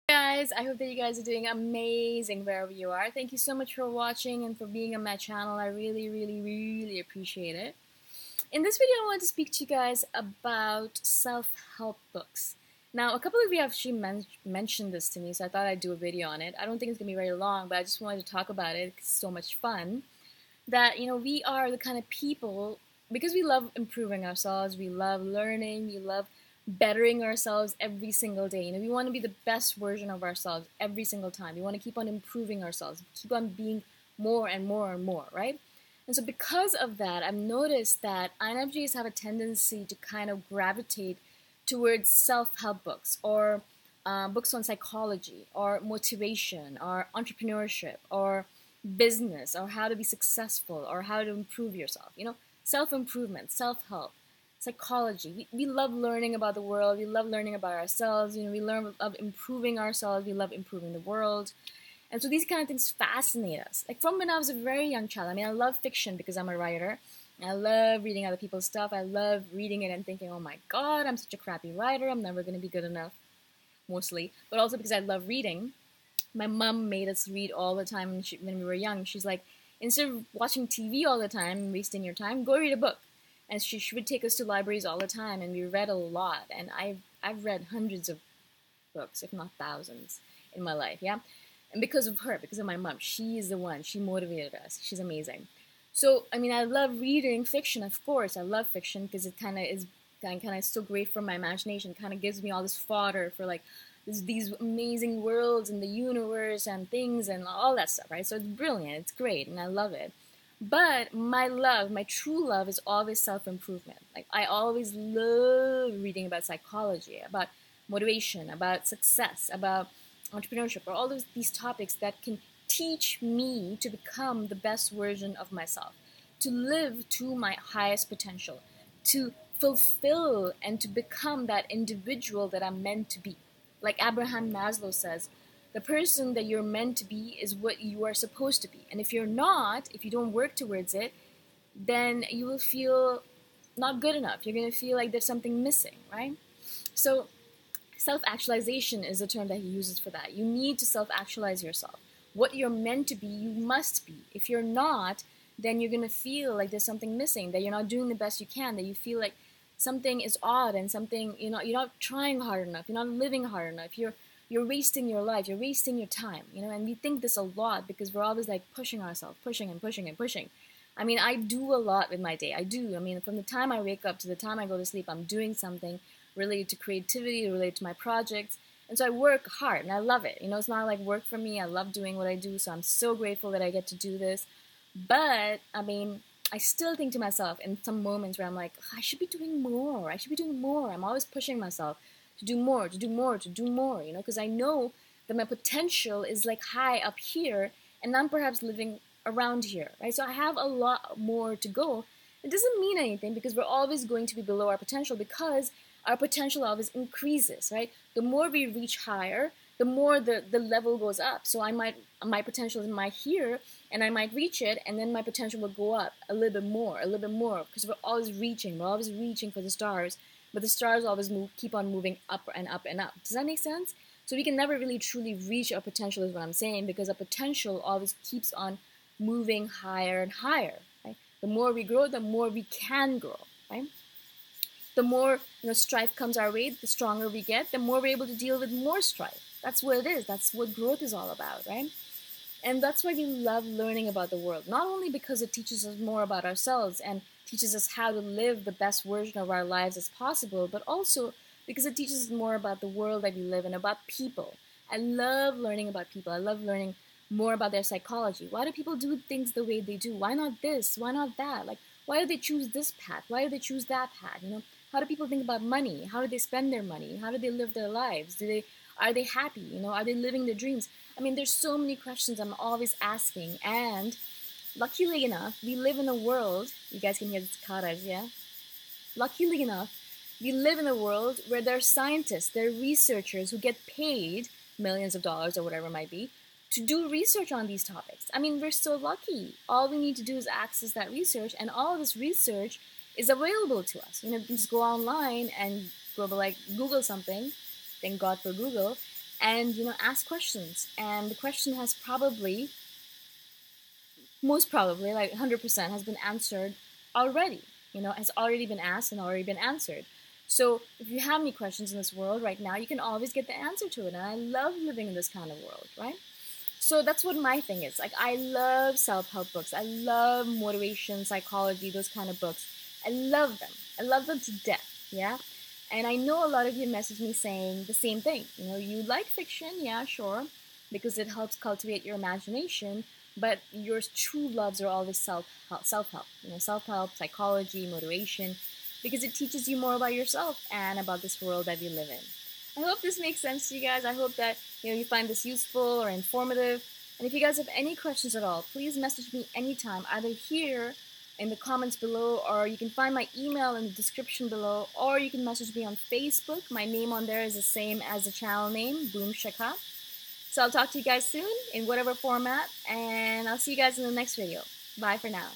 Guys, I hope that you guys are doing amazing wherever you are. Thank you so much for watching and for being on my channel. I really appreciate it. In this video, I want to speak to you guys about self-help books. Now, a couple of you have actually mentioned this to me, so I thought I'd do a video on it. I don't think it's going to be very long, but I just wanted to talk about it. It's so much fun. That, we are the kind of people, because we love improving ourselves, we love learning, we love bettering ourselves every single day. We want to be the best version of ourselves every single time. We want to keep on improving ourselves, keep on being more and more and more, right? And so because of that, I've noticed that INFJs have a tendency to kind of gravitate towards self-help books or books on psychology or motivation or entrepreneurship or business or how to be successful or how to improve yourself. Self-improvement, self-help, psychology. We love learning about the world. We love learning about ourselves. We love improving ourselves. We love improving the world. And so these kind of things fascinate us. Like from when I was a very young child. I love fiction because I'm a writer. I love reading other people's stuff. I love reading it and thinking, oh my God, I'm such a crappy writer. I'm never going to be good enough, mostly. But also because I love reading. My mom made us read all the time when we were young. She's like, instead of watching TV all the time, wasting your time, go read a book. And she would take us to libraries all the time, and we read a lot. And I've read hundreds of books, if not thousands, in my life, yeah? And because of her, because of my mom, she is the one. She motivated us. She's amazing. So, I love reading fiction, of course. I love fiction because it kind of so great for my imagination. Kind of gives me all this fodder for like these amazing worlds and the universe and things and all that stuff, right? So it's brilliant. It's great, and I love it. But my true love is always self-improvement. Like I always love reading about psychology, about motivation, about success, about entrepreneurship, or all these topics that can teach me to become the best version of myself, to live to my highest potential, to fulfill and to become that individual that I'm meant to be. Like Abraham Maslow says, the person that you're meant to be is what you are supposed to be. And if you're not, if you don't work towards it, then you will feel not good enough. You're going to feel like there's something missing, right? So self-actualization is the term that he uses for that. You need to self-actualize yourself. What you're meant to be, you must be. If you're not, then you're going to feel like there's something missing, that you're not doing the best you can, that you feel like something is odd and something, you're not trying hard enough, you're not living hard enough, you're wasting your life, you're wasting your time, and we think this a lot because we're always like pushing ourselves, pushing and pushing and pushing. I do a lot with my day. I do. From the time I wake up to the time I go to sleep, I'm doing something related to creativity, related to my projects. And so I work hard and I love it. It's not like work for me. I love doing what I do. So I'm so grateful that I get to do this. But I still think to myself in some moments where I'm like, I should be doing more. I should be doing more. I'm always pushing myself to do more, to do more, to do more, because I know that my potential is like high up here and I'm perhaps living around here, right? So I have a lot more to go. It doesn't mean anything because we're always going to be below our potential because our potential always increases, right? The more we reach higher, the more the level goes up. So my potential is here and I might reach it and then my potential will go up a little bit more, because we're always reaching for the stars. But the stars always keep on moving up and up and up. Does that make sense? So we can never really truly reach our potential is what I'm saying, because our potential always keeps on moving higher and higher. Right? The more we grow, the more we can grow. Right? The more strife comes our way, the stronger we get, the more we're able to deal with more strife. That's what it is. That's what growth is all about, right? And that's why we love learning about the world. Not only because it teaches us more about ourselves and teaches us how to live the best version of our lives as possible, but also because it teaches us more about the world that we live in, about people. I love learning about people. I love learning more about their psychology. Why do people do things the way they do? Why not this? Why not that? Like, why do they choose this path? Why do they choose that path? How do people think about money? How do they spend their money? How do they live their lives? Are they happy? Are they living their dreams? There's so many questions I'm always asking, and luckily enough, we live in a world, you guys can hear the cicadas, yeah? Luckily enough, we live in a world where there are scientists, there are researchers who get paid millions of dollars or whatever it might be to do research on these topics. We're so lucky. All we need to do is access that research, and all of this research is available to us. Just go online and go Google something, thank God for Google, and ask questions. And the question has probably, most probably, like 100% has been answered already. Has already been asked and already been answered. So if you have any questions in this world right now, you can always get the answer to it. And I love living in this kind of world, right? So that's what my thing is. Like, I love self-help books. I love motivation, psychology, those kind of books. I love them. I love them to death, yeah? And I know a lot of you message me saying the same thing. You like fiction, yeah, sure, because it helps cultivate your imagination, but your true loves are always self-help, self-help, psychology, motivation, because it teaches you more about yourself and about this world that we live in. I hope this makes sense to you guys. I hope that you find this useful or informative. And if you guys have any questions at all, please message me anytime, either here in the comments below, or you can find my email in the description below, or you can message me on Facebook. My name on there is the same as the channel name, Boom Shaka. So I'll talk to you guys soon in whatever format, and I'll see you guys in the next video. Bye for now.